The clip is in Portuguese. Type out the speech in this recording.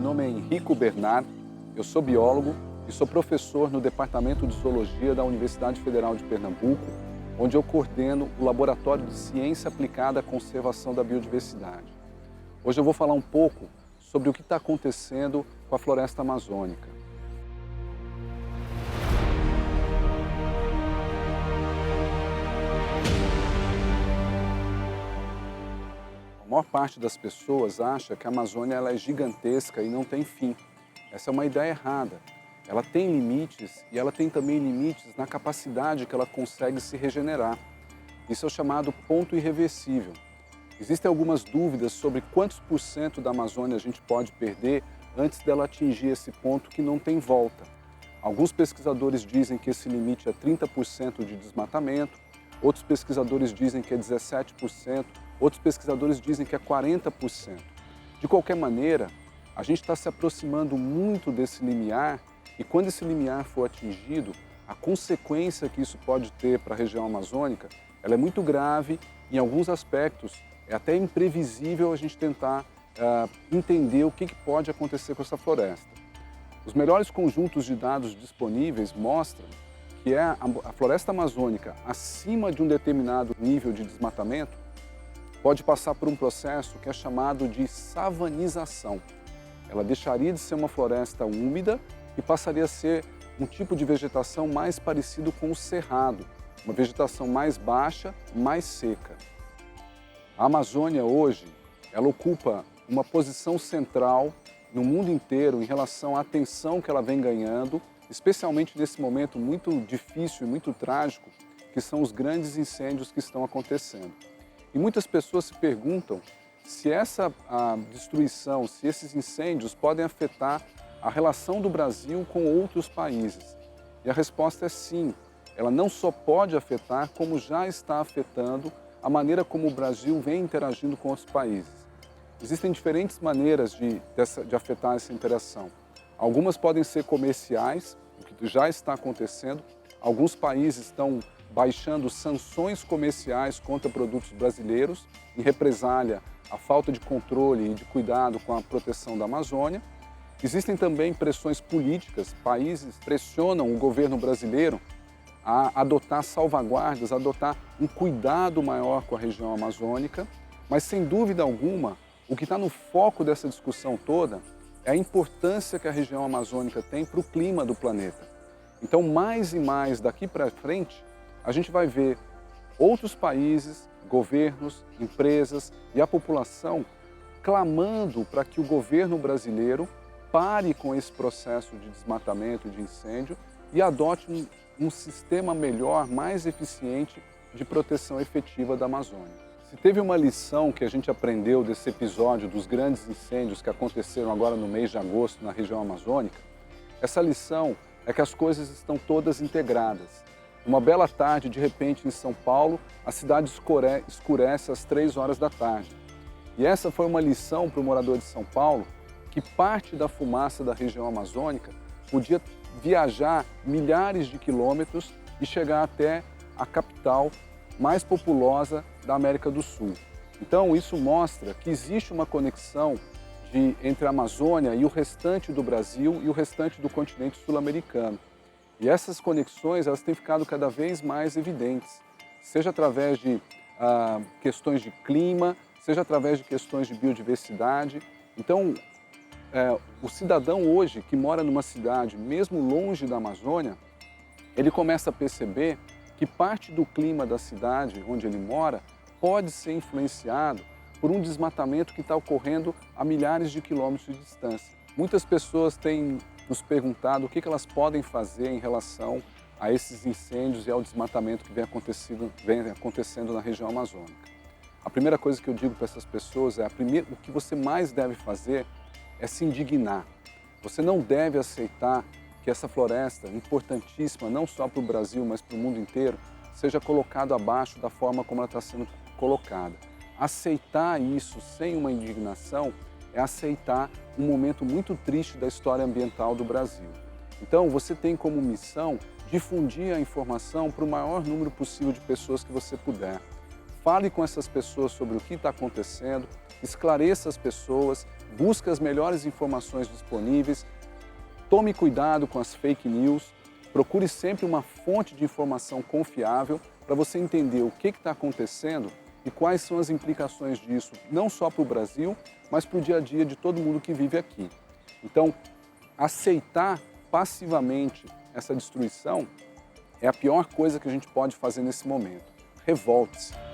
nome é Henrico Bernard, eu sou biólogo e sou professor no Departamento de Zoologia da Universidade Federal de Pernambuco, onde eu coordeno o Laboratório de Ciência Aplicada à Conservação da Biodiversidade. Hoje eu vou falar um pouco sobre o que está acontecendo com a floresta amazônica. A maior parte das pessoas acha que a Amazônia ela é gigantesca e não tem fim. Essa é uma ideia errada. Ela tem limites e ela tem também limites na capacidade que ela consegue se regenerar. Isso é o chamado ponto irreversível. Existem algumas dúvidas sobre quantos % da Amazônia a gente pode perder antes dela atingir esse ponto que não tem volta. Alguns pesquisadores dizem que esse limite é 30% de desmatamento, outros pesquisadores dizem que é 17%, outros pesquisadores dizem que é 40%. De qualquer maneira, a gente está se aproximando muito desse limiar e quando esse limiar for atingido, a consequência que isso pode ter para a região amazônica, ela é muito grave, em alguns aspectos é até imprevisível a gente tentar entender o que pode acontecer com essa floresta. Os melhores conjuntos de dados disponíveis mostram que a floresta amazônica, acima de um determinado nível de desmatamento, pode passar por um processo que é chamado de savanização. Ela deixaria de ser uma floresta úmida e passaria a ser um tipo de vegetação mais parecido com o cerrado, uma vegetação mais baixa, mais seca. A Amazônia hoje, ela ocupa uma posição central no mundo inteiro em relação à atenção que ela vem ganhando, especialmente nesse momento muito difícil e muito trágico, que são os grandes incêndios que estão acontecendo. E muitas pessoas se perguntam se essa destruição, se esses incêndios podem afetar a relação do Brasil com outros países. E a resposta é sim. Ela não só pode afetar, como já está afetando a maneira como o Brasil vem interagindo com outros países. Existem diferentes maneiras de afetar essa interação. Algumas podem ser comerciais, o que já está acontecendo. Alguns países estão baixando sanções comerciais contra produtos brasileiros, em represália à falta de controle e de cuidado com a proteção da Amazônia. Existem também pressões políticas, países pressionam o governo brasileiro a adotar salvaguardas, a adotar um cuidado maior com a região amazônica, mas sem dúvida alguma, o que está no foco dessa discussão toda é a importância que a região amazônica tem para o clima do planeta. Então, mais e mais daqui para frente, a gente vai ver outros países, governos, empresas e a população clamando para que o governo brasileiro pare com esse processo de desmatamento, de incêndio e adote um sistema melhor, mais eficiente de proteção efetiva da Amazônia. Se teve uma lição que a gente aprendeu desse episódio dos grandes incêndios que aconteceram agora no mês de agosto na região amazônica, essa lição é que as coisas estão todas integradas. Uma bela tarde, de repente, em São Paulo, a cidade escurece às 3 horas da tarde. E essa foi uma lição para o morador de São Paulo, que parte da fumaça da região amazônica podia viajar milhares de quilômetros e chegar até a capital mais populosa da América do Sul. Então, isso mostra que existe uma conexão entre a Amazônia e o restante do Brasil e o restante do continente sul-americano. E essas conexões elas têm ficado cada vez mais evidentes, seja através de questões de clima, seja através de questões de biodiversidade. Então, o cidadão hoje que mora numa cidade, mesmo longe da Amazônia, ele começa a perceber que parte do clima da cidade onde ele mora pode ser influenciado por um desmatamento que está ocorrendo a milhares de quilômetros de distância. Muitas pessoas têm nos perguntado o que elas podem fazer em relação a esses incêndios e ao desmatamento que vem acontecendo na região amazônica. A primeira coisa que eu digo para essas pessoas é o que você mais deve fazer é se indignar. Você não deve aceitar que essa floresta, importantíssima não só para o Brasil, mas para o mundo inteiro, seja colocada abaixo da forma como ela está sendo colocada. Aceitar isso sem uma indignação é aceitar um momento muito triste da história ambiental do Brasil. Então, você tem como missão difundir a informação para o maior número possível de pessoas que você puder. fale com essas pessoas sobre o que está acontecendo, esclareça as pessoas, busque as melhores informações disponíveis, tome cuidado com as fake news, procure sempre uma fonte de informação confiável para você entender o que está acontecendo e quais são as implicações disso, não só para o Brasil, mas para o dia a dia de todo mundo que vive aqui. Então, aceitar passivamente essa destruição é a pior coisa que a gente pode fazer nesse momento. Revolte-se.